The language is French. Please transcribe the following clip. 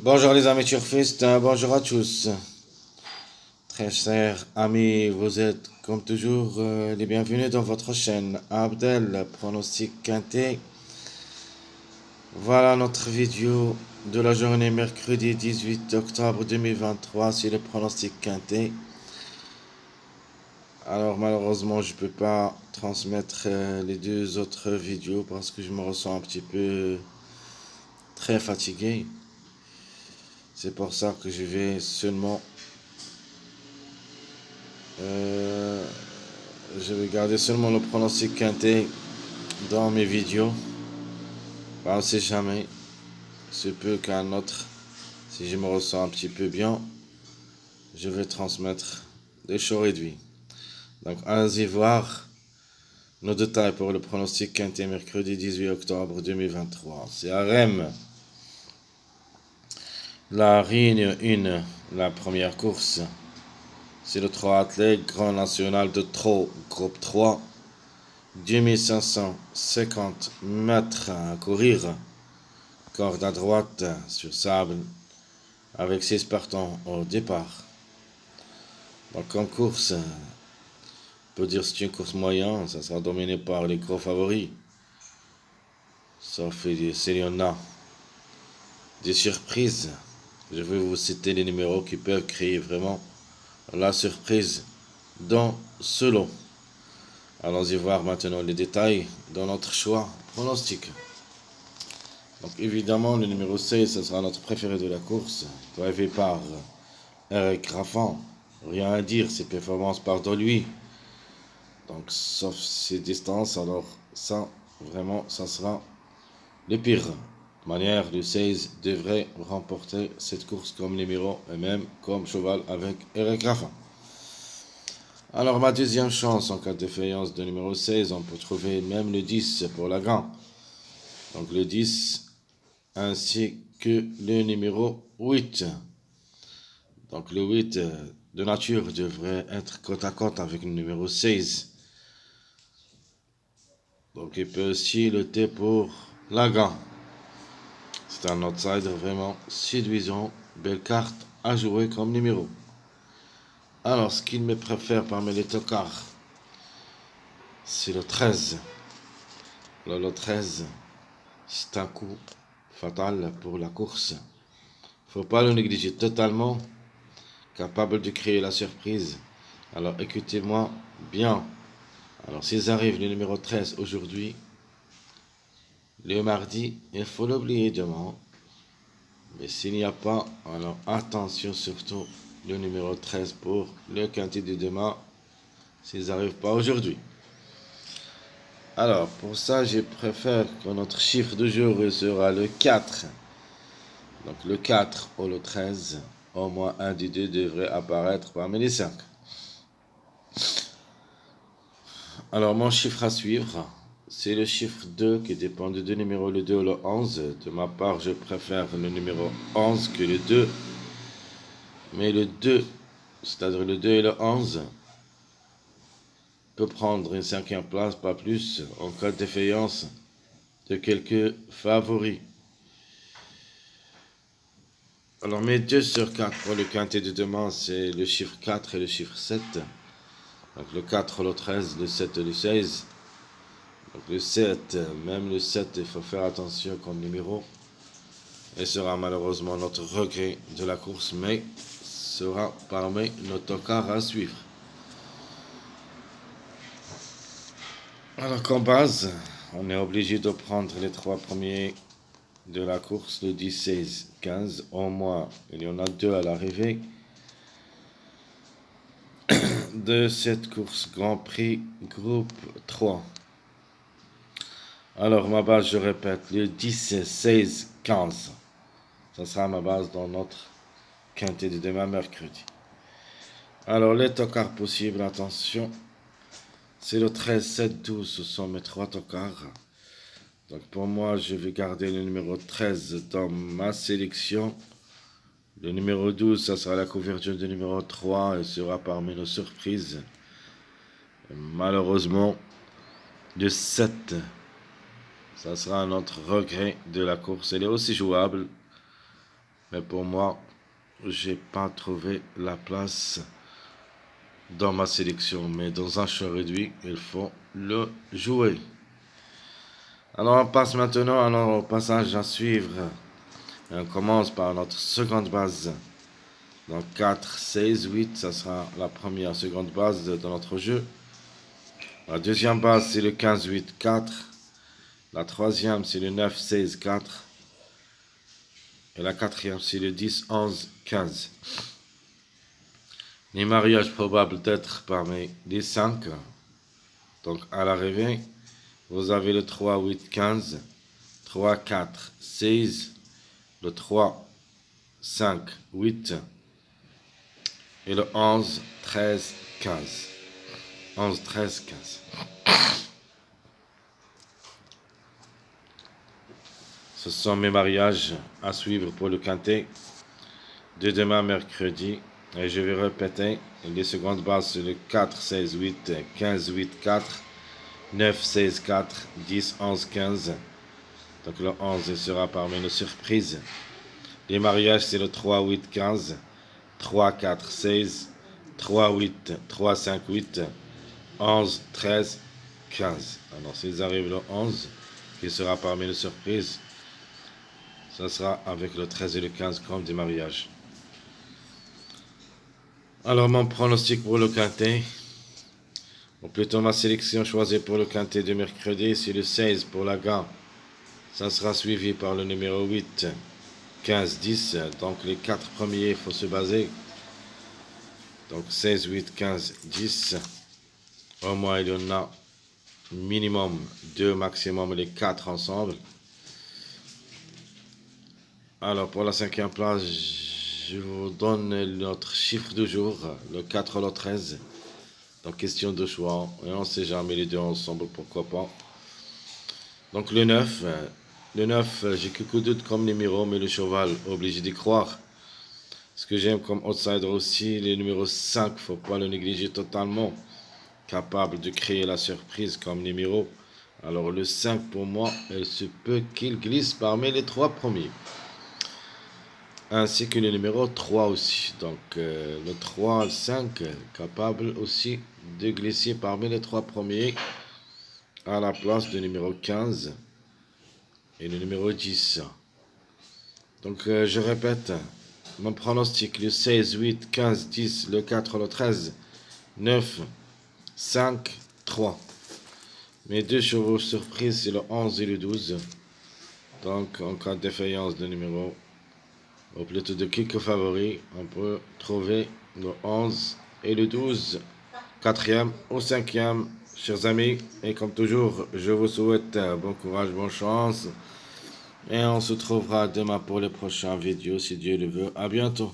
Bonjour les amis turfistes, bonjour à tous. Très chers amis, vous êtes comme toujours les bienvenus dans votre chaîne Abdel Pronostic Quintet. Voilà notre vidéo de la journée mercredi 18 octobre 2023 sur le pronostic Quintet. Alors malheureusement je peux pas transmettre les deux autres vidéos parce que je me ressens un petit peu très fatigué. C'est pour ça que je vais seulement euh, je vais garder seulement le pronostic quintet dans mes vidéos. On ne sait jamais. Se peut qu'un autre, si je me ressens un petit peu bien, je vais transmettre des shows réduits. Donc allons-y voir nos détails pour le pronostic quintet mercredi 18 octobre 2023. C'est à Rennes. La Rigne 1, la première course. C'est le 3 athlètes, Grand National de Trot, groupe 3. 2550 mètres à courir. Corde à droite sur sable avec 6 partants au départ. Donc en course, on peut dire que c'est une course moyenne, ça sera dominé par les gros favoris. Sauf s'il y en a des surprises. Je vais vous citer les numéros qui peuvent créer vraiment la surprise dans ce lot. Allons-y voir maintenant les détails dans notre choix pronostic. Donc évidemment, le numéro 16, ce sera notre préféré de la course, drivé par Eric Raffin. Rien à dire, ses performances partent de lui. Donc sauf ses distances, alors ça, vraiment, ça sera le pire. De manière, le 16 devrait remporter cette course comme numéro et même comme cheval avec Eric Raffin. Alors ma deuxième chance en cas de défaillance de numéro 16, on peut trouver même le 10 pour la grande. Donc le 10 ainsi que le numéro 8. Donc le 8 de nature devrait être côte à côte avec le numéro 16. Donc il peut aussi lutter pour la gagne. C'est un outsider vraiment séduisant. Belle carte à jouer comme numéro. Alors ce qu'il me préfère parmi les tocards, c'est le 13. Le 13, c'est un coup fatal pour la course. Faut pas le négliger totalement. Capable de créer la surprise. Alors écoutez-moi bien. Alors s'ils arrivent le numéro 13 aujourd'hui, le mardi, il faut l'oublier demain. Mais s'il n'y a pas, alors attention surtout le numéro 13 pour le quintet de demain, s'ils n'arrivent pas aujourd'hui. Alors pour ça, je préfère que notre chiffre de jour sera le 4. Donc le 4 ou le 13, au moins un des deux devrait apparaître parmi les 5. Alors mon chiffre à suivre, c'est le chiffre 2 qui dépend de deux numéros, le 2 ou le 11. De ma part, je préfère le numéro 11 que le 2. Mais le 2, c'est-à-dire le 2 et le 11, peut prendre une cinquième place, pas plus, en cas de défaillance de quelques favoris. Alors mes 2 sur 4 pour le quintet de demain, c'est le chiffre 4 et le chiffre 7. Donc le 4, le 13, le 7 et le 16. Donc le 7, même le 7, il faut faire attention comme numéro. Et sera malheureusement notre regret de la course, mais sera parmi nos tocards à suivre. Alors qu'en base, on est obligé de prendre les 3 premiers de la course, le 10, 16, 15. Au moins, il y en a 2 à l'arrivée de cette course Grand Prix Groupe 3. Alors ma base, je répète, le 10, 16, 15. Ça sera ma base dans notre quintet de demain mercredi. Alors les tocards possibles, attention, c'est le 13, 7, 12, ce sont mes 3 tocards. Donc pour moi, je vais garder le numéro 13 dans ma sélection. Le numéro 12, ça sera la couverture du numéro 3 et sera parmi nos surprises. Et malheureusement, le 7, ça sera notre regret de la course. Elle est aussi jouable. Mais pour moi, j'ai pas trouvé la place dans ma sélection. Mais dans un choix réduit, il faut le jouer. Alors on passe maintenant au passage à suivre. Et on commence par notre seconde base. Donc 4, 16, 8, ça sera la première seconde base de notre jeu. La deuxième base, c'est le 15, 8, 4. La troisième, c'est le 9, 16, 4. Et la quatrième, c'est le 10, 11, 15. Les mariages probables d'être parmi les 5. Donc à l'arrivée, vous avez le 3, 8, 15. 3, 4, 16. Le 3, 5, 8. Et le 11, 13, 15. 11, 13, 15. Ce sont mes mariages à suivre pour le quintet de demain mercredi. Et je vais répéter les secondes bases sur le 4, 16, 8, 15, 8, 4, 9, 16, 4, 10, 11, 15. Donc le 11 sera parmi nos surprises. Les mariages, c'est le 3, 8, 15, 3, 4, 16, 3, 8, 3, 5, 8, 11, 13, 15. Alors s'ils arrivent le 11, qui sera parmi nos surprises, ça sera avec le 13 et le 15 comme des mariages. Alors mon pronostic pour le quintet, ou plutôt ma sélection choisie pour le quintet de mercredi, c'est le 16 pour la gagne. Ça sera suivi par le numéro 8, 15, 10. Donc les 4 premiers, il faut se baser. Donc 16, 8, 15, 10. Au moins il y en a minimum 2, maximum les 4 ensemble. Alors pour la cinquième place, je vous donne notre chiffre du jour, le 4 ou le 13. Donc question de choix, et on ne sait jamais les deux ensemble, pourquoi pas. Donc le 9, j'ai quelques doutes comme numéro, mais le cheval, obligé d'y croire. Ce que j'aime comme outsider aussi, le numéro 5, faut pas le négliger totalement. Capable de créer la surprise comme numéro. Alors le 5 pour moi, il se peut qu'il glisse parmi les 3 premiers. Ainsi que le numéro 3 aussi. Donc le 3, le 5, capable aussi de glisser parmi les 3 premiers à la place du numéro 15 et le numéro 10. Donc je répète, mon pronostic, le 16, 8, 15, 10, le 4, le 13, 9, 5, 3. Mes deux chevaux surprises, c'est le 11 et le 12. Donc en cas de défaillance de numéro, ou plutôt de quelques favoris, on peut trouver le 11 et le 12, 4e ou 5e, chers amis. Et comme toujours, je vous souhaite bon courage, bonne chance. Et on se trouvera demain pour les prochaines vidéos, si Dieu le veut. À bientôt.